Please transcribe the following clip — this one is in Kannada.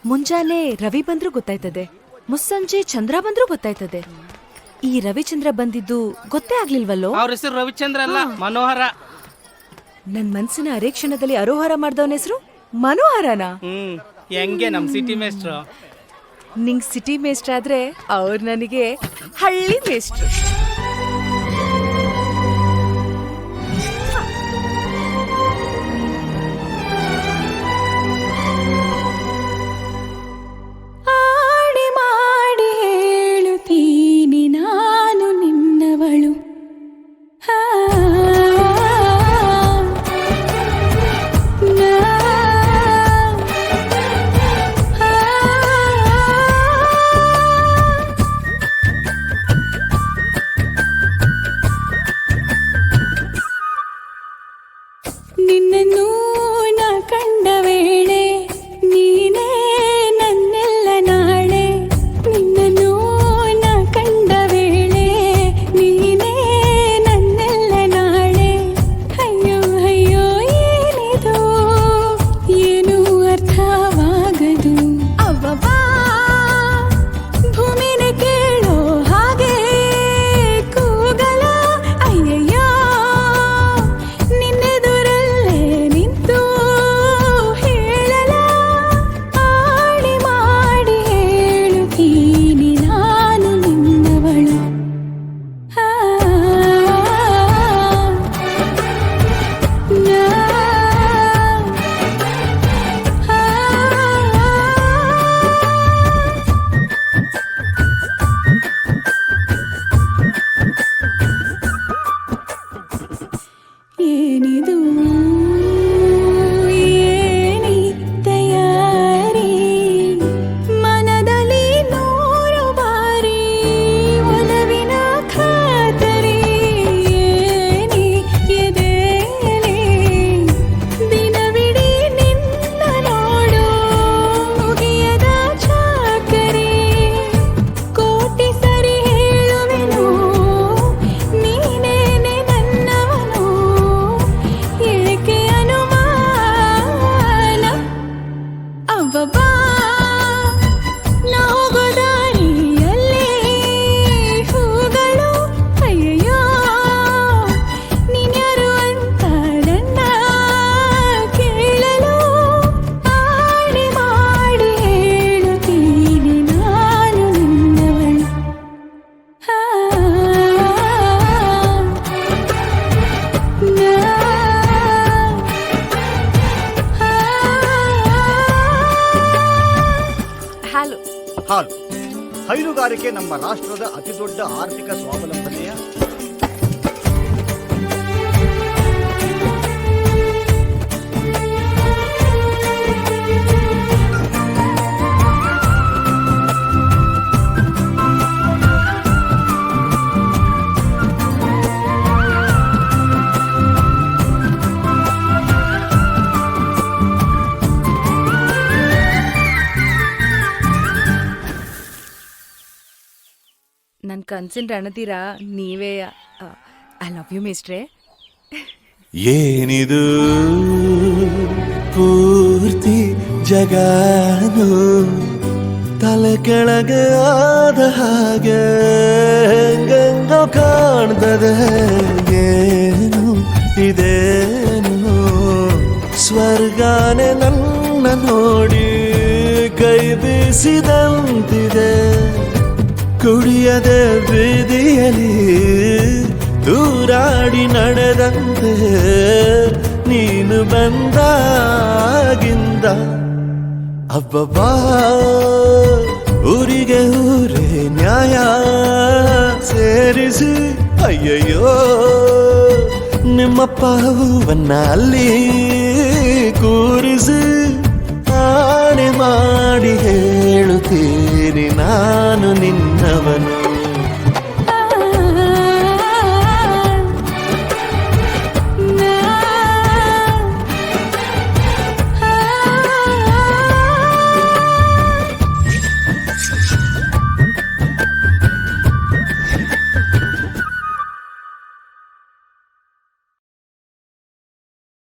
ಮುಂಜಾನೆ ರವಿ ಬಂದ್ರೂ ಗೊತ್ತಾಯ್ತದೆ, ಮುಸ್ಸಂಜೆ ಚಂದ್ರ ಬಂದ್ರೂ ಗೊತ್ತಾಯ್ತದೆ. ಈ ರವಿಚಂದ್ರ ಬಂದಿದ್ದು ಗೊತ್ತೇ ಆಗ್ಲಿಲ್ವಲ್ಲೋ? ಅವ್ರ ಹೆಸರು ರವಿಚಂದ್ರ ಅಲ್ಲ, ಮನೋಹರ. ನನ್ ಮನ್ಸಿನ ಅರೇಕ್ಷಣದಲ್ಲಿ ಅರೋಹರ ಮಾಡ್ದವನ ಹೆಸರು ಮನೋಹರನಾ? ಹೆಂಗೆ ನಮ್ ಸಿಟಿ ಮೇಸ್ಟ್ರು. ನಿಂಗ್ ಸಿಟಿ ಮೇಸ್ಟ್ರ್ ಆದ್ರೆ ಅವ್ರು ನನಗೆ ಹಳ್ಳಿ ಮೇಸ್ಟ್ರು. ಆಡಿ ಮಾಡಿ ಹೇಳುತ್ತೀನಿ ನಾನು ನಿನ್ನವಳು. ನಿನ್ನನ್ನು ನಾ ಕಂಡ ವೇಳೆ ನೀನೇ ನನ್ನೆಲ್ಲ ನಾಳೆ. ನಿನ್ನನ್ನು ನಾ ಕಂಡ ವೇಳೆ ನೀನೇ ನನ್ನೆಲ್ಲ ನಾಳೆ. ಅಯ್ಯೋ ಅಯ್ಯೋ ಏನಿದು ಏನು ಅರ್ಥವಾಗದು. ಅವ್ವವ್ವ ಭೂಮಿನೇ ಕೇಳೋ ಹಾಗೆ ಕೂಗಲ. ಅಯ್ಯಯ್ಯೋ ನಿನ್ನೆದುರಲ್ಲೇ ನಿಂತು ಹೇಳಲ. ಆಡಿ ಮಾಡಿ ಹೇಳುತ್ತೀನಿ ನಾನು ನಿನ್ನವಳು. ಏನಿದು ಏನಿ ತಯಾರಿ ಮನದಲ್ಲಿ ನೂರು ಬಾರಿ ಒಲವಿನ ಖಾತರಿ. ಏನಿ ಎದೆಯಲ್ಲಿ ದಿನವಿಡೀ ನಿನ್ನ ನೋಡು ಮುಗಿಯದ ಚಾಕರಿ. ಕೋಟಿ ಸರಿ ಹೇಳುವೆನು ನೀನೇನೆ ನನ್ನವನು. ಏಕೆ ಅನುಮಾನ. ಅವ್ವವ್ವ ನಾ ಹೋಗೋ ದಾರಿಯಲ್ಲಿ ಹೂಗಳು. ಅಯ್ಯಯ್ಯೋ ನೀನ್ಯಾರು ಅಂತ ನನ್ನ ಕೇಳಲು. ಆಡಿ ಮಾಡಿ ಹೇಳುತ್ತೀನಿ ನಾನು ನಿನ್ನವಳು. ಹಲೋ. ಹಾಲು ಹೈನುಗಾರಿಕೆ ನಮ್ಮ ರಾಷ್ಟ್ರದ ಅತಿದೊಡ್ಡ ಆರ್ಥಿಕ ಸ್ವಾವಲಂಬನೆಯ ನನ್ ಕನ್ಸಿನ ರಣತೀರ ನೀವೇ. ಐ ಲವ್ ಯು ಮೇಸ್ಟ್ರೆ. ಏನಿದು ಪೂರ್ತಿ ಜಗಾನು ತಲೆ ಕೆಳಗೆ ಆದ ಹಾಗೆ ಗಂಗೋ ಕಾಣ್ತದೆ. ಏನು ಇದೇನು ಸ್ವರ್ಗಾನೆ ನನ್ನ ನೋಡಿ ಕೈ ಬೀಸಿದಂತಿದೆ. ಕುಡಿಯದೆ ಬೀದಿಯಲ್ಲಿ ದೂರಾಡಿ ನಡೆದಂತೆ ನೀನು ಬಂದಾಗಿಂದ. ಅಬ್ಬಬ್ಬಾ ಊರಿಗೆ ಊರೇ ನ್ಯಾಯ ಸೇರಿಸಿ. ಅಯ್ಯಯ್ಯೋ ನಿಮ್ಮಪ್ಪ ಹೂವನ್ನ ಅಲ್ಲಿ ಕೂರಿಸಿ. ಆಣೆ ಮಾಡಿ ಹೇಳುತ್ತೀ